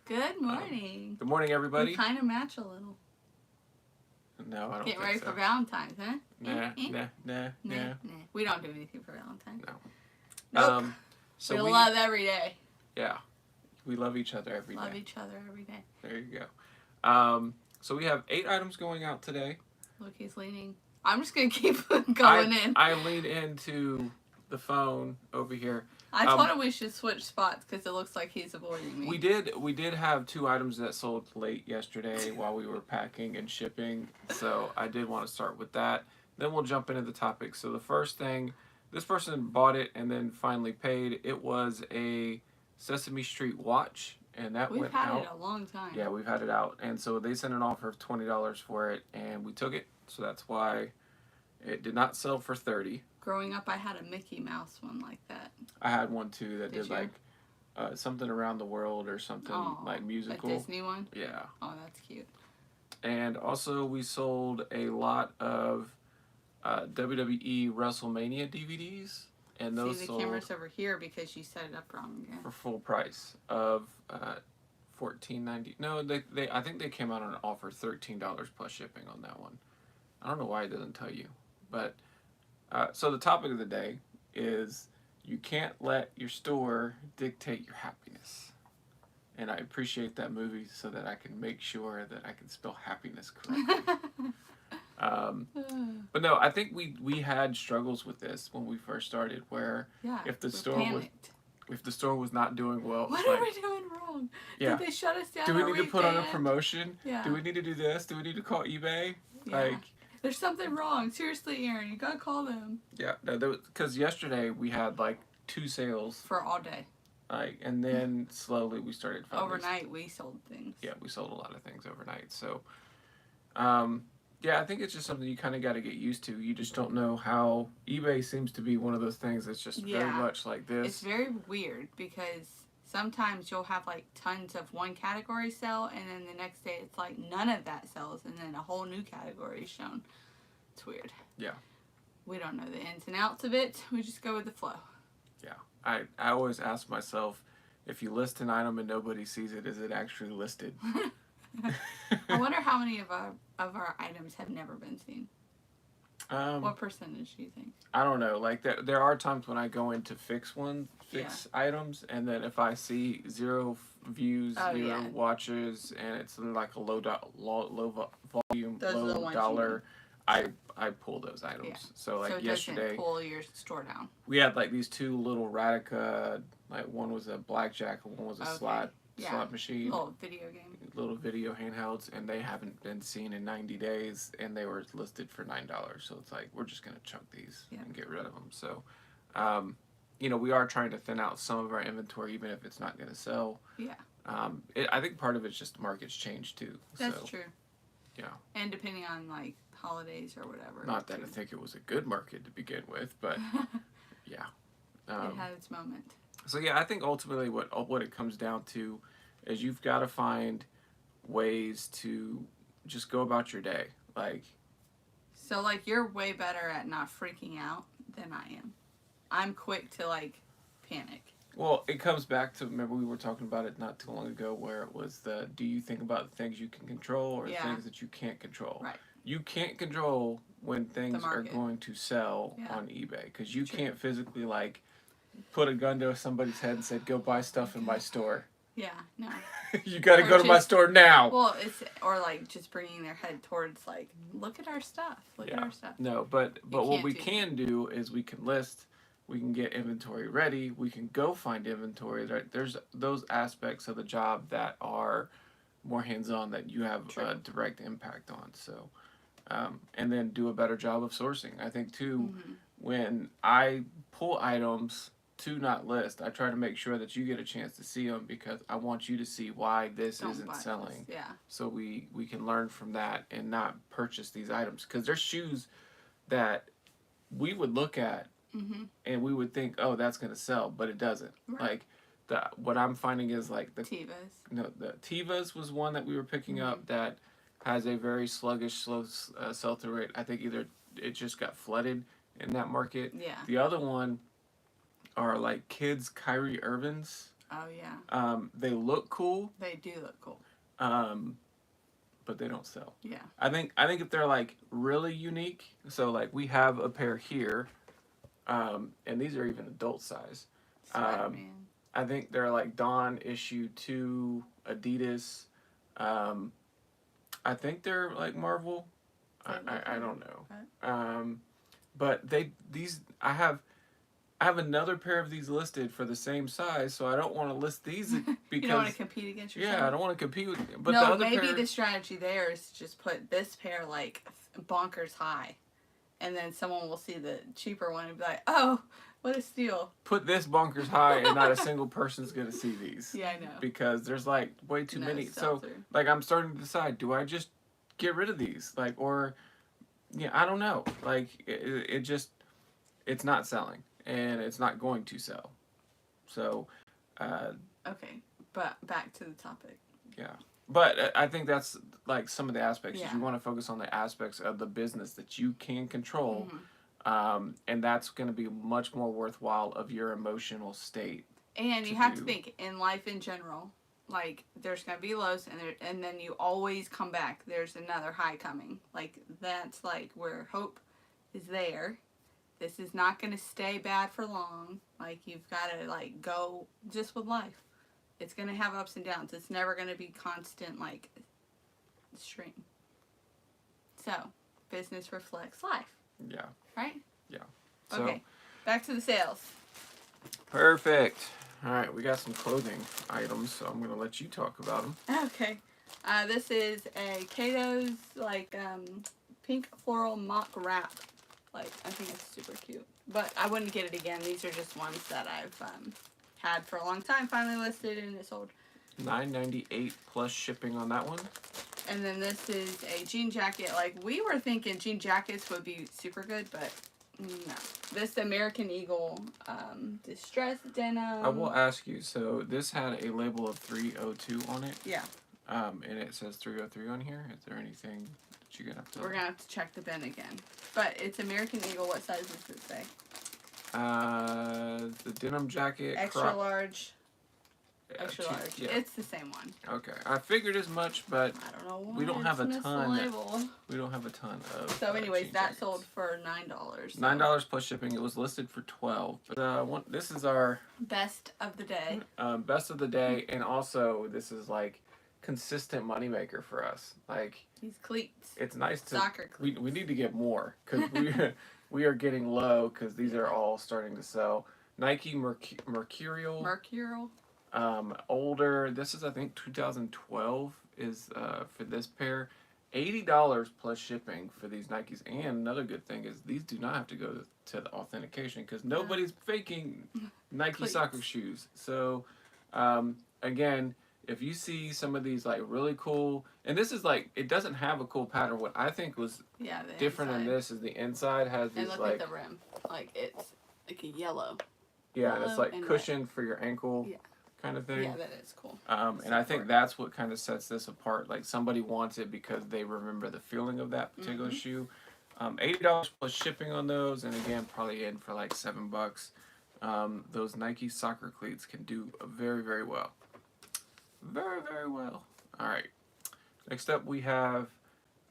Good morning. Good morning, We everybody. kind of match a little. No, I don't Getting think ready so. for Valentine's, huh? Nah, nah, nah, nah. Nah. We don't do anything for Valentine's. No. Nope. So we we, love every day. yeah, we love each other every day. Love each other every day. There you go. So we have 8 items going out today. Look, he's leaning. I'm just gonna keep going in. I leaned into the phone over here. I told him we should switch spots because it looks like he's avoiding me. We did have 2 items that sold late yesterday while we were packing and shipping. So I did want to start with that. Then we'll jump into the topic. So the first thing, this person bought it and then finally paid. It was a Sesame Street watch, and that We've went had out. it a long time. Yeah, we've had it out, and so they sent an offer of $20 for it, and we took it. So that's why it did not sell for 30. Growing up, I had a Mickey Mouse one like that. I had one too that did you? like something around the world or something like musical. A Disney one? Yeah. Oh, that's cute. And also we sold a lot of WWE WrestleMania DVDs, and those See, the sold camera's over here because you set it up wrong again. for full price of $14.90. No, they I think they came out on an offer $13 plus shipping on that one. I don't know why it doesn't tell you, but so the topic of the day is you can't let your store dictate your happiness. And I appreciate that movie so that I can make sure that I can spell happiness correctly. But no, I think we had struggles with this when we first started, where if the store was not doing well, what are we doing wrong? Yeah. Did they shut us down? Do we need to put on a promotion? Yeah. Do we need to do this? Do we need to call eBay? Yeah. Like, there's something wrong. Seriously, Aaron, you gotta call them. Yeah, no, because yesterday we had like 2 sales for all day. Like, and then slowly we started finding overnight. We sold things. Yeah, we sold a lot of things overnight. So, yeah, I think it's just something you kind of got to get used to. You just don't know how eBay seems to be one of those things that's just very much like this. It's very weird because sometimes you'll have like tons of one category sell, and then the next day it's like none of that sells, and then a whole new category is shown. It's weird. Yeah. We don't know the ins and outs of it. We just go with the flow. Yeah. I always ask myself, if you list an item and nobody sees it, is it actually listed? I wonder how many of our items have never been seen. What percentage do you think? I don't know. Like there are times when I go in to fix items, and then if I see 0 views, 0 watches, and it's in like a low volume, low dollar, I pull those items. Yeah. So like yesterday, pull your store down. We had like these 2 little Radica, like one was a blackjack and one was a slot machine. Little video handhelds, and they haven't been seen in 90 days, and they were listed for $9. So it's like, we're just going to chunk these and get rid of them. So, you know, we are trying to thin out some of our inventory, even if it's not going to sell. Yeah. I think part of it's just the market's changed too. That's true. Yeah. And depending on like holidays or whatever. Not that I think it was a good market to begin with, but yeah. It had its moment. So yeah, I think ultimately what it comes down to is you've got to find ways to just go about your day. So like you're way better at not freaking out than I am. I'm quick to like panic. Well, it comes back to, remember we were talking about it not too long ago, where it was do you think about the things you can control or the things that you can't control? Right. You can't control when things are going to sell on eBay, because you can't physically like put a gun to somebody's head and say, go buy stuff in my store. Yeah, no. You got to go to my store now. Well, or like just bringing their head towards like, look at our stuff. Look at our stuff. No, but what we can do is we can list, we can get inventory ready, we can go find inventory. Right? There's those aspects of the job that are more hands-on that you have a direct impact on. So, and then do a better job of sourcing. I think too, when I pull items to not list, I try to make sure that you get a chance to see them, because I want you to see why this isn't selling. Yeah. So we can learn from that and not purchase these items, because there's shoes that we would look at and we would think, oh, that's gonna sell, but it doesn't. Right. Like what I'm finding is like the Tevas. No, the Tevas was one that we were picking up that has a very sluggish, slow sell-through rate. I think either it just got flooded in that market. Yeah. The other one are like kids Kyrie Irvings. Oh yeah. They look cool. They do look cool. But they don't sell. Yeah. I think if they're like really unique, so like we have a pair here, and these are even adult size. Spider-Man. I think they're like Dawn issue 2 Adidas. I think they're like Marvel. I don't know. Okay. But I have another pair of these listed for the same size, so I don't want to list these because you don't want to compete against yourself. Yeah, I don't want to compete with. But no, the other maybe pair, the strategy there is to just put this pair like bonkers high, and then someone will see the cheaper one and be like, "Oh, what a steal!" Put this bonkers high, and not a single person's gonna see these. Yeah, I know. Because there's like way too many. So through. like I'm starting to decide: do I just get rid of these? Like or yeah, I don't know. Like it just it's not selling. And it's not going to sell. So, okay, but back to the topic. Yeah. But I think that's like some of the aspects. Yeah. You want to focus on the aspects of the business that you can control. Mm-hmm. And that's going to be much more worthwhile of your emotional state. And you have to think, in life in general, like, there's going to be lows, and then you always come back. There's another high coming. Like, that's, like, where hope is there. This is not going to stay bad for long. Like, you've got to, like, go just with life. It's going to have ups and downs. It's never going to be constant, like, stream. So, business reflects life. Yeah. Right? Yeah. So, okay. Back to the sales. Perfect. All right. We got some clothing items, so I'm going to let you talk about them. Okay. This is a Kato's, like, pink floral mock wrap. Like, I think it's super cute. But I wouldn't get it again. These are just ones that I've had for a long time. Finally listed and it sold. $9.98 plus shipping on that one. And then this is a jean jacket. Like, we were thinking jean jackets would be super good, but no. This American Eagle distressed denim. I will ask you, so this had a label of 302 on it. Yeah. And it says 303 on here. Is there anything that you're going to have to... We're going to have to check the bin again. But it's American Eagle. What size does it say? The denim jacket. Extra large. Yeah, Extra large. Yeah. It's the same one. Okay. I figured as much, but I don't know why we don't have a ton. Label. We don't have a ton of. So, anyways, that jackets. sold for $9. So. $9 plus shipping. It was listed for $12. But this is our best of the day. Best of the day, and also this is like consistent moneymaker for us. Like these cleats. It's nice to soccer cleats. We need to get more because we are getting low because these are all starting to sell. Nike Mercurial. Older. This is I think 2012 is for this pair. $80 plus shipping for these Nikes. And another good thing is these do not have to go to the authentication because nobody's faking Nike cleats. Soccer shoes. So again, if you see some of these like really cool, and this is like it doesn't have a cool pattern. What I think was different in this is the inside has these and look like at the rim, like it's like a yellow. Yeah, and it's like cushioned for your ankle. Yeah. Kind of thing. Yeah, that is cool. And I think that's what kind of sets this apart. Like somebody wants it because they remember the feeling of that particular shoe. $80 plus shipping on those, and again, probably in for like $7. Those Nike soccer cleats can do very, very well. Very, very well. All right. Next up, we have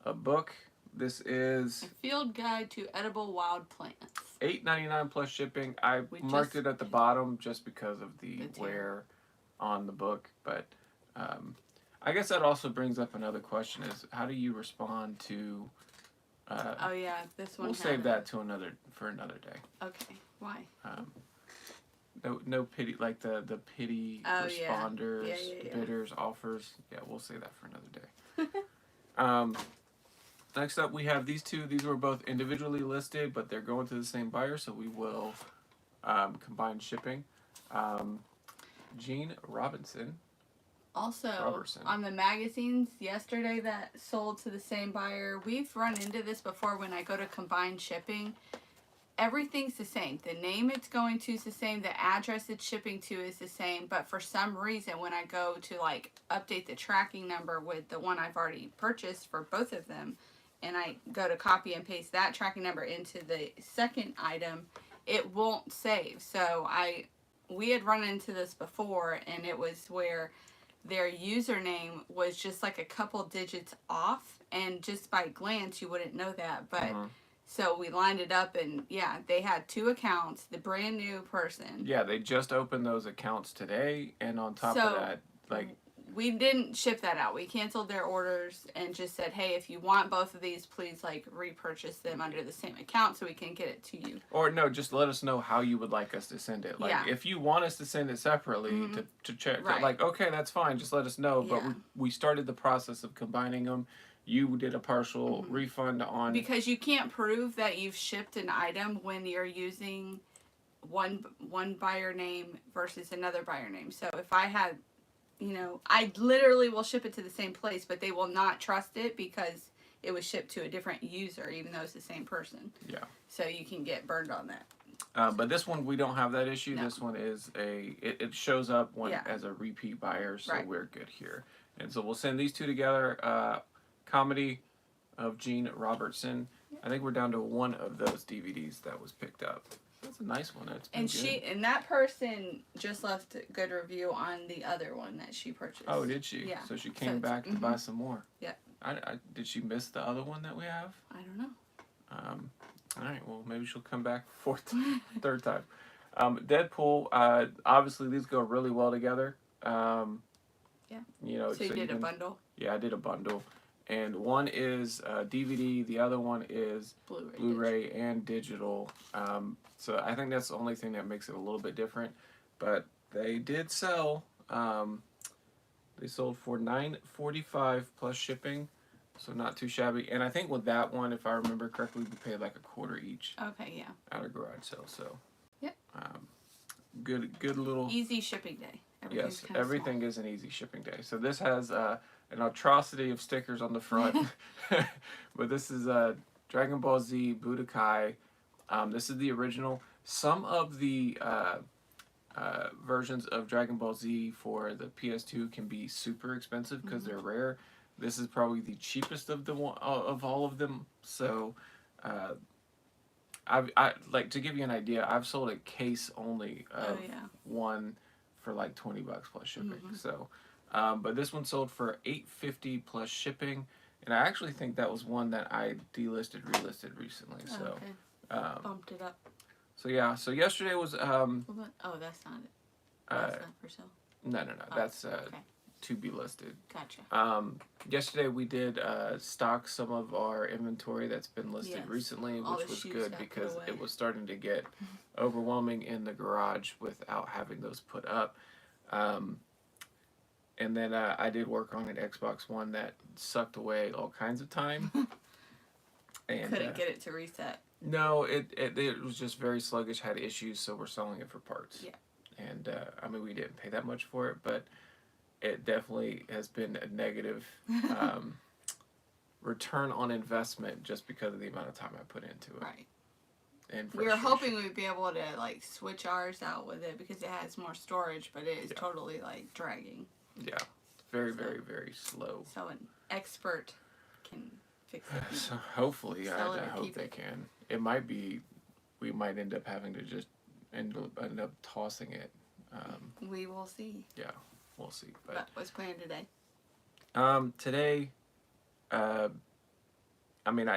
a book. This is A Field Guide to Edible Wild Plants. $8.99 plus shipping. I marked it at the bottom just because of the wear on the book, but I guess that also brings up another question: is how do you respond to? Oh yeah, this one. We'll save that for another day. Okay, why? No pity, like the pity responders, yeah. bidders, offers. Yeah, we'll save that for another day. Next up, we have these two. These were both individually listed, but they're going to the same buyer, so we will combine shipping. Gene Robinson. Also, on the magazines yesterday that sold to the same buyer, we've run into this before when I go to combine shipping. Everything's the same. The name it's going to is the same. The address it's shipping to is the same. But for some reason, when I go to like update the tracking number with the one I've already purchased for both of them, and I go to copy and paste that tracking number into the second item, it won't save. So I we had run into this before, and it was where their username was just like a couple digits off, and just by glance you wouldn't know that, but so we lined it up, and yeah, they had 2 accounts, the brand new person. Yeah, they just opened those accounts today, and on top So of that, like, we didn't ship that out. We canceled their orders and just said, hey, if you want both of these, please like repurchase them under the same account so we can get it to you. or no, just let us know how you would like us to send it. Like, Yeah. if you want us to send it separately to check, Right. like, okay, that's fine. Just let us know. But Yeah. we started the process of combining them. You did a partial refund on. Because you can't prove that you've shipped an item when you're using one buyer name versus another buyer name. So if I had, I literally will ship it to the same place, but they will not trust it because it was shipped to a different user, even though it's the same person. Yeah. So you can get burned on that. But this one, we don't have that issue. No. This one is it shows up Yeah. as a repeat buyer, so Right. we're good here. And so we'll send these two together. Comedy of Gene Robertson. I think we're down to one of those DVDs that was picked up. That's a nice one. That's been And good. that person just left a good review on the other one that she purchased. Oh, did she? Yeah. So she So came it's- back to buy some more. Yep. Did she miss the other one that we have? I don't know. All right. Well, maybe she'll come back third time. Deadpool. Obviously, these go really well together. Yeah. So you did a can- bundle? Yeah, I did a bundle, and one is DVD. The other one is Blu-ray and digital. So I think that's the only thing that makes it a little bit different. But they did sell. They sold for $9.45 plus shipping, so not too shabby. And I think with that one, if I remember correctly, we paid like a quarter each Okay, yeah. at a garage sale. So Yep. Good little. Easy shipping day. Yes, everything is an easy shipping day. So this has an atrocity of stickers on the front, but this is Dragon Ball Z Budokai. This is the original. Some of the versions of Dragon Ball Z for the PS2 can be super expensive because they're rare. This is probably the cheapest of of all of them. So, I like to give you an idea. I've sold a case only of one for like $20 plus shipping. So, but this one sold for $8.50 plus shipping, and I actually think that was one that I relisted recently. So, bumped it up. So yeah. So yesterday was Oh, that's not it. That's not for sale. no. Oh, That's okay. to be listed. Gotcha. Yesterday we did stock some of our inventory that's been listed Yes. recently, All which the was shoes good got put because away. it was starting to get overwhelming in the garage without having those put up. And then I did work on an Xbox One that sucked away all kinds of time. And Couldn't get it to reset. no, it was just very sluggish, had issues, so we're selling it for parts. Yeah. And I mean, we didn't pay that much for it, but it definitely has been a negative return on investment just because of the amount of time I put into it. Right. And We were frustration. hoping we'd be able to like switch ours out with it because it has more storage, but it is totally like dragging. Yeah. Very, very, very slow. So an expert can fix it. So hopefully, Sell I it or hope keep they it. can. It might be, we might end up having to just end up tossing it. We will see. Yeah, we'll see. But what's planned today? Today, I mean,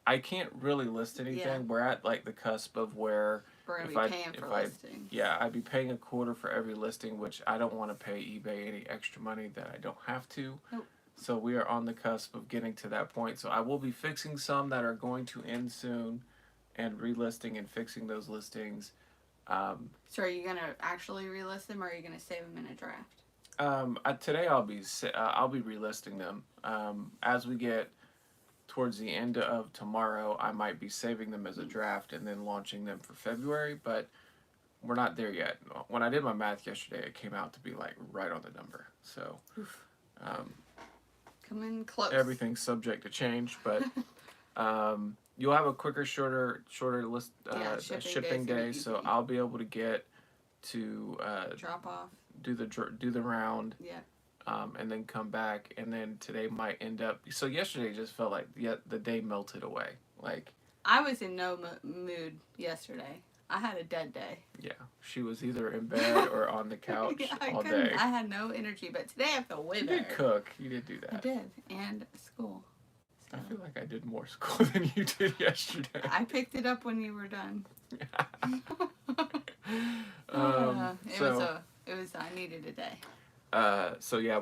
I can't really list anything. Yeah. We're at like the cusp of where We're if gonna I- be paying for if I- listing. I'd be paying a quarter for every listing, which I don't want to pay eBay any extra money that I don't have to. Nope. So we are on the cusp of getting to that point. So I will be fixing some that are going to end soon, and relisting and fixing those listings. So are you gonna actually relist them, or are you gonna save them in a draft? Today I'll be relisting them. As we get towards the end of tomorrow, I might be saving them as a draft and then launching them for February, but we're not there yet. When I did my math yesterday, it came out to be like right on the number. So Come in close. everything's subject to change, but you'll have a quicker, shorter list shipping day. So easy. I'll be able to get to Drop off. do the round. Yeah. And then come back, and then today might end up. So yesterday just felt like the day melted away. Like I was in no mood yesterday. I had a dead day. Yeah, she was either in bed or on the couch Yeah, all day. I had no energy, but today I feel way You better. did cook. You did do I that. did, and school. So. I feel like I did more school than you did yesterday. I picked it up when you were done. It was. I needed a day. So yeah,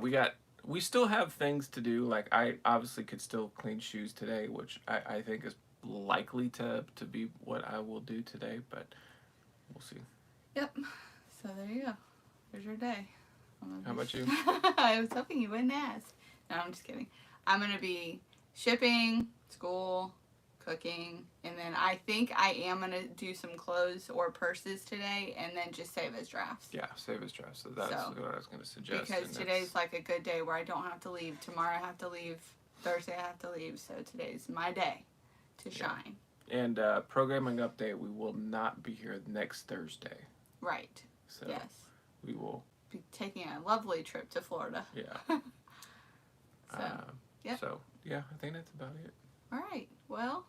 we still have things to do. Like I obviously could still clean shoes today, which I think is likely to be what I will do today, but we'll see. Yep. So there you go. There's your day. How about you? I was hoping you wouldn't ask. No, I'm just kidding. I'm gonna be shipping, school, cooking, and then I think I am gonna do some clothes or purses today, and then just save as drafts. Yeah, save as drafts. So that's what I was going to suggest. Because today's like a good day where I don't have to leave. Tomorrow I have to leave. Thursday I have to leave. So today's my day to shine. And programming update, we will not be here next Thursday. Right. So yes. We will be taking a lovely trip to Florida. Yeah. Yep. So yeah, I think that's about it. All right. Well,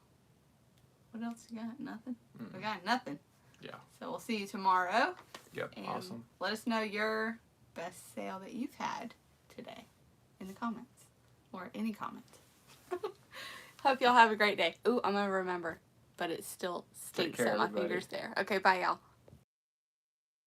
what else you got? Nothing? Mm-mm. We got nothing. Yeah. So we'll see you tomorrow. Yep. And awesome. Let us know your best sale that you've had today in the comments or any comment. Hope y'all have a great day. Ooh, I'm going to remember, but it still stinks care, that my everybody. finger's there. Okay, bye y'all.